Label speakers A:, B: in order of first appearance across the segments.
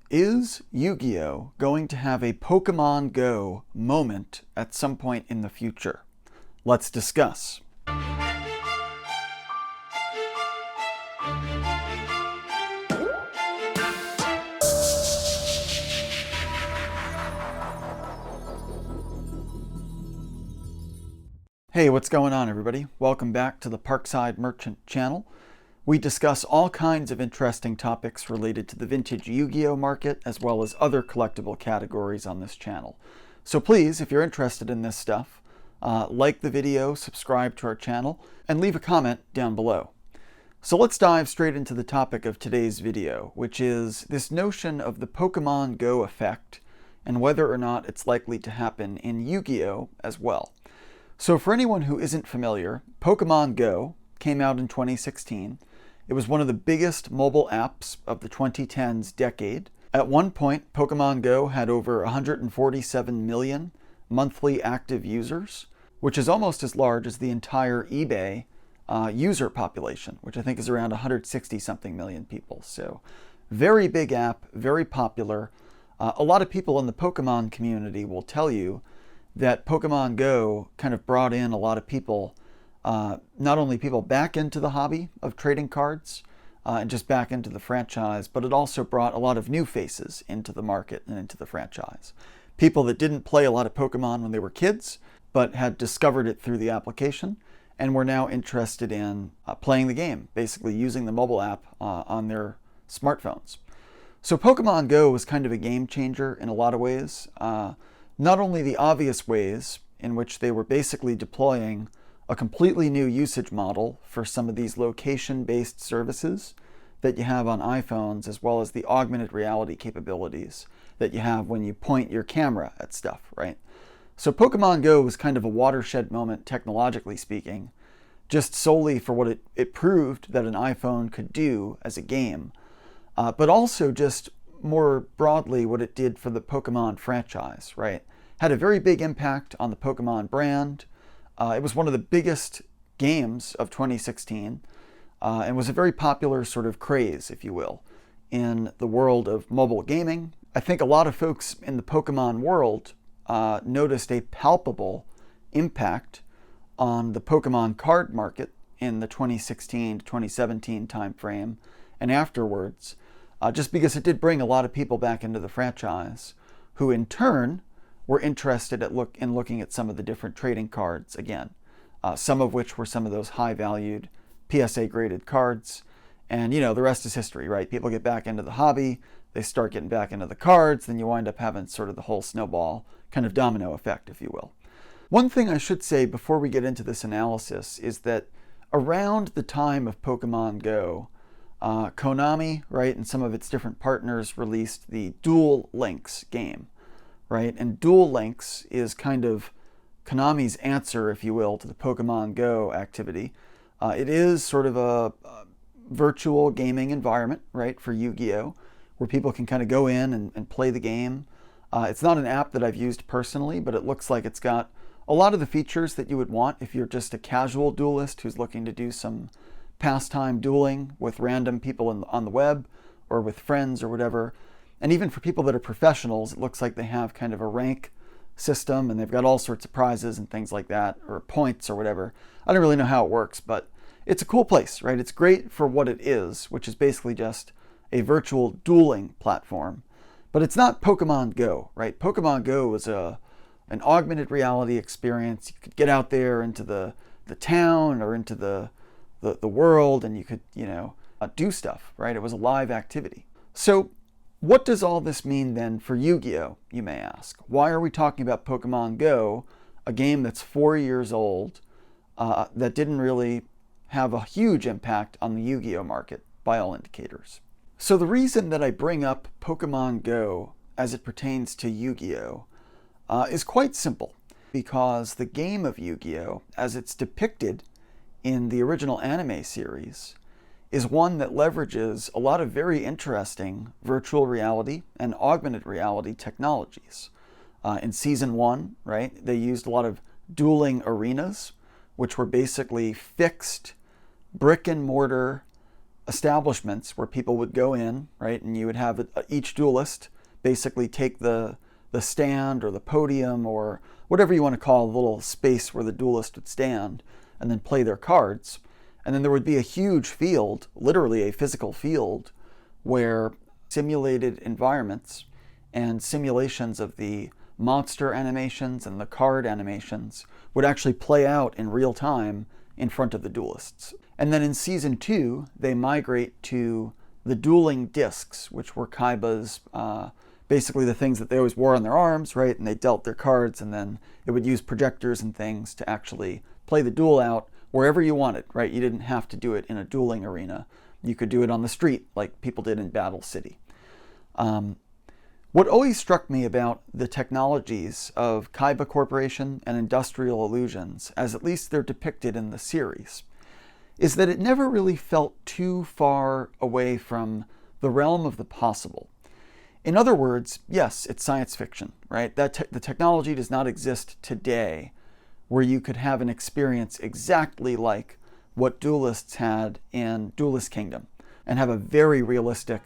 A: Is Yu-Gi-Oh going to have a Pokemon Go moment at some point in the future? Let's discuss. Hey, what's going on, everybody? Welcome back to the Parkside Merchant channel. We discuss all kinds of interesting topics related to the vintage Yu-Gi-Oh market, as well as other collectible categories on this channel. So please, if you're interested in this stuff, like the video, subscribe to our channel, and leave a comment down below. So let's dive straight into the topic of today's video, which is this notion of the Pokemon Go effect and whether or not it's likely to happen in Yu-Gi-Oh as well. So for anyone who isn't familiar, Pokémon Go came out in 2016. It was one of the biggest mobile apps of the 2010s decade. At one point, Pokémon Go had over 147 million monthly active users, which is almost as large as the entire eBay user population, which I think is around 160-something million people. So very big app, very popular. A lot of people in the Pokemon community will tell you that Pokemon Go kind of brought in a lot of people, not only people back into the hobby of trading cards and just back into the franchise, but it also brought a lot of new faces into the market and into the franchise. People that didn't play a lot of Pokemon when they were kids, but had discovered it through the application and were now interested in playing the game, basically using the mobile app on their smartphones. So Pokemon Go was kind of a game changer in a lot of ways. Not only the obvious ways in which they were basically deploying a completely new usage model for some of these location-based services that you have on iPhones, as well as the augmented reality capabilities that you have when you point your camera at stuff, right? So Pokemon Go was kind of a watershed moment, technologically speaking, just solely for what it proved that an iPhone could do as a game, but also just more broadly what it did for the Pokemon franchise, right? Had a very big impact on the Pokemon brand. It was one of the biggest games of 2016 and was a very popular sort of craze, if you will, in the world of mobile gaming. I think a lot of folks in the Pokemon world noticed a palpable impact on the Pokemon card market in the 2016 to 2017 timeframe and afterwards, just because it did bring a lot of people back into the franchise who in turn were interested in looking at some of the different trading cards again, some of which were some of those high-valued PSA graded cards. And you know, the rest is history, right? People get back into the hobby, they start getting back into the cards, then you wind up having sort of the whole snowball kind of domino effect, if you will. One thing I should say before we get into this analysis is that around the time of Pokemon Go, Konami, right, and some of its different partners released the Duel Links game, right? And Duel Links is kind of Konami's answer, if you will, to the Pokemon Go activity. It is sort of a virtual gaming environment, right, for Yu-Gi-Oh, where people can kind of go in and play the game. It's not an app that I've used personally, but it looks like it's got a lot of the features that you would want if you're just a casual duelist who's looking to do some pastime dueling with random people on the web or with friends or whatever. And even for people that are professionals, it looks like they have kind of a rank system and they've got all sorts of prizes and things like that, or points or whatever. I don't really know how it works, but it's a cool place, right? It's great for what it is, which is basically just a virtual dueling platform. But it's not Pokemon Go, right? Pokemon Go was an augmented reality experience. You could get out there into the town or into the world, and you could, do stuff, right? It was a live activity. So what does all this mean then for Yu-Gi-Oh, you may ask? Why are we talking about Pokemon Go, a game that's 4 years old, that didn't really have a huge impact on the Yu-Gi-Oh market by all indicators? So the reason that I bring up Pokemon Go as it pertains to Yu-Gi-Oh is quite simple, because the game of Yu-Gi-Oh, as it's depicted in the original anime series, is one that leverages a lot of very interesting virtual reality and augmented reality technologies. In season 1, right, they used a lot of dueling arenas, which were basically fixed brick and mortar establishments where people would go in, right, and you would have each duelist basically take the stand or the podium or whatever you want to call the little space where the duelist would stand, and then play their cards. And then there would be a huge field, literally a physical field, where simulated environments and simulations of the monster animations and the card animations would actually play out in real time in front of the duelists. And then in Season 2, they migrate to the dueling discs, which were Kaiba's, basically the things that they always wore on their arms, right? And they dealt their cards, and then it would use projectors and things to actually play the duel out wherever you wanted, right? You didn't have to do it in a dueling arena. You could do it on the street like people did in Battle City. What always struck me about the technologies of Kaiba Corporation and Industrial Illusions, as at least they're depicted in the series, is that it never really felt too far away from the realm of the possible. In other words, yes, it's science fiction, right? The technology does not exist today where you could have an experience exactly like what duelists had in Duelist Kingdom and have a very realistic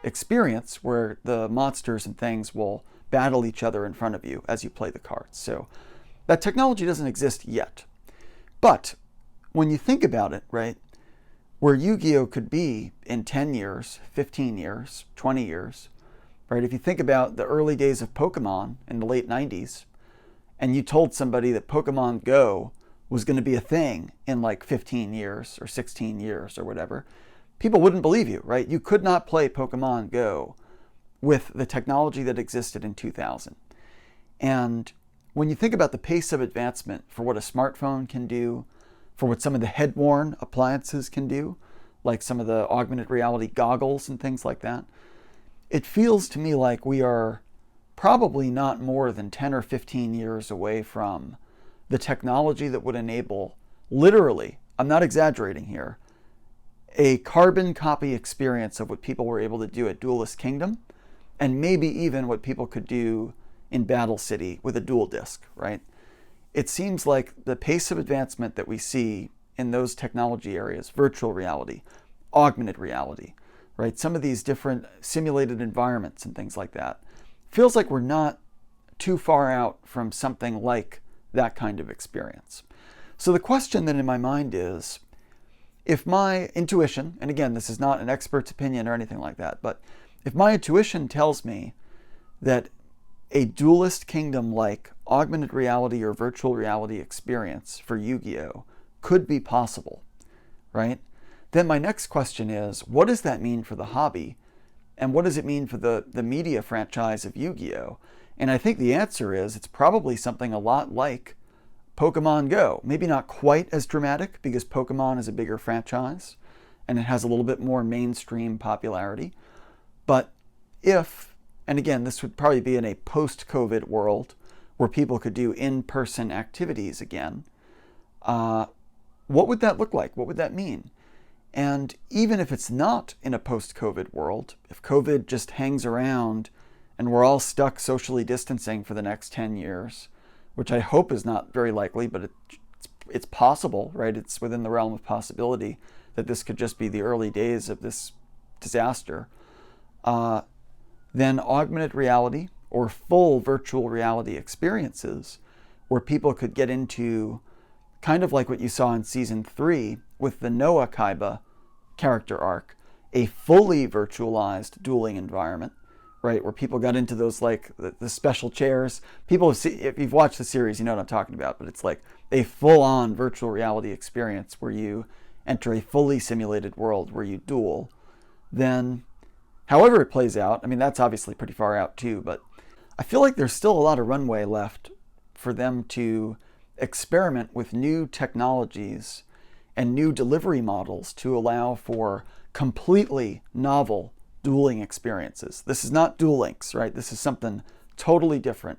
A: experience where the monsters and things will battle each other in front of you as you play the cards. So that technology doesn't exist yet. But when you think about it, right, where Yu-Gi-Oh could be in 10 years, 15 years, 20 years, right? If you think about the early days of Pokemon in the late 90s, and you told somebody that Pokemon Go was going to be a thing in like 15 years or 16 years or whatever, people wouldn't believe you, right? You could not play Pokemon Go with the technology that existed in 2000. And when you think about the pace of advancement for what a smartphone can do, for what some of the head-worn appliances can do, like some of the augmented reality goggles and things like that, it feels to me like we are probably not more than 10 or 15 years away from the technology that would enable, literally, I'm not exaggerating here, a carbon copy experience of what people were able to do at Duelist Kingdom, and maybe even what people could do in Battle City with a dual disc, right? It seems like the pace of advancement that we see in those technology areas, virtual reality, augmented reality, right? Some of these different simulated environments and things like that, feels like we're not too far out from something like that kind of experience. So the question then in my mind is, if my intuition, and again, this is not an expert's opinion or anything like that, but if my intuition tells me that a Duelist Kingdom-like augmented reality or virtual reality experience for Yu-Gi-Oh could be possible, right? Then my next question is, what does that mean for the hobby? And what does it mean for the media franchise of Yu-Gi-Oh? And I think the answer is it's probably something a lot like Pokemon Go. Maybe not quite as dramatic because Pokemon is a bigger franchise and it has a little bit more mainstream popularity. But if, and again, this would probably be in a post-COVID world where people could do in-person activities again, what would that look like? What would that mean? And even if it's not in a post-COVID world, if COVID just hangs around and we're all stuck socially distancing for the next 10 years, which I hope is not very likely, but it's possible, right? It's within the realm of possibility that this could just be the early days of this disaster. Then augmented reality or full virtual reality experiences where people could get into kind of like what you saw in Season 3 with the Noah Kaiba character arc, a fully virtualized dueling environment, right, where people got into those, like, the special chairs. People have seen, if you've watched the series, you know what I'm talking about, but it's like a full-on virtual reality experience where you enter a fully simulated world where you duel. Then, however it plays out, I mean, that's obviously pretty far out too, but I feel like there's still a lot of runway left for them to experiment with new technologies and new delivery models to allow for completely novel dueling experiences. This is not Duel Links, right? This is something totally different.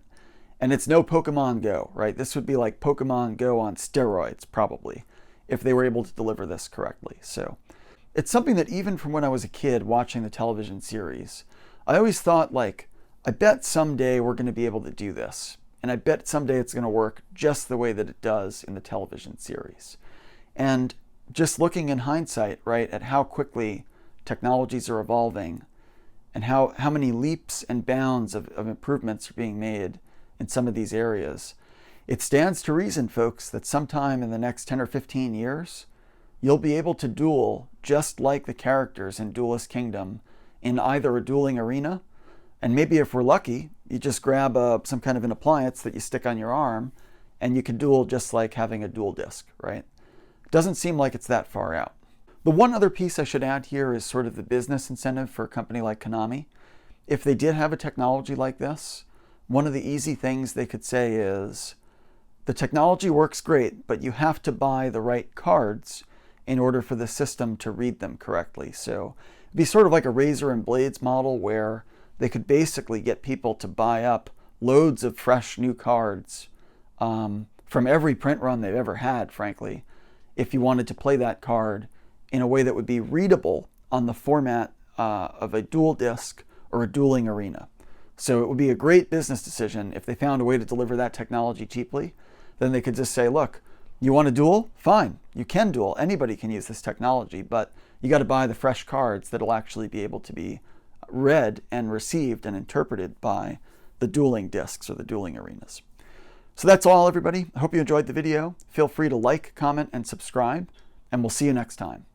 A: And it's no Pokemon Go, right? This would be like Pokemon Go on steroids, probably, if they were able to deliver this correctly. So it's something that even from when I was a kid watching the television series, I always thought, like, I bet someday we're going to be able to do this. And I bet someday it's going to work just the way that it does in the television series. And just looking in hindsight, right, at how quickly technologies are evolving and how many leaps and bounds of improvements are being made in some of these areas, it stands to reason, folks, that sometime in the next 10 or 15 years, you'll be able to duel just like the characters in Duelist Kingdom in either a dueling arena, and maybe if we're lucky, you just grab some kind of an appliance that you stick on your arm, and you can duel just like having a dual disc, right? Doesn't seem like it's that far out. The one other piece I should add here is sort of the business incentive for a company like Konami. If they did have a technology like this, one of the easy things they could say is, the technology works great, but you have to buy the right cards in order for the system to read them correctly. So it'd be sort of like a razor and blades model where they could basically get people to buy up loads of fresh new cards from every print run they've ever had, frankly, if you wanted to play that card in a way that would be readable on the format of a dual disc or a dueling arena. So it would be a great business decision if they found a way to deliver that technology cheaply. Then they could just say, look, you want to duel? Fine, you can duel. Anybody can use this technology, but you got to buy the fresh cards that'll actually be able to be read and received and interpreted by the dueling discs or the dueling arenas. So that's all, everybody. I hope you enjoyed the video. Feel free to like, comment, and subscribe, and we'll see you next time.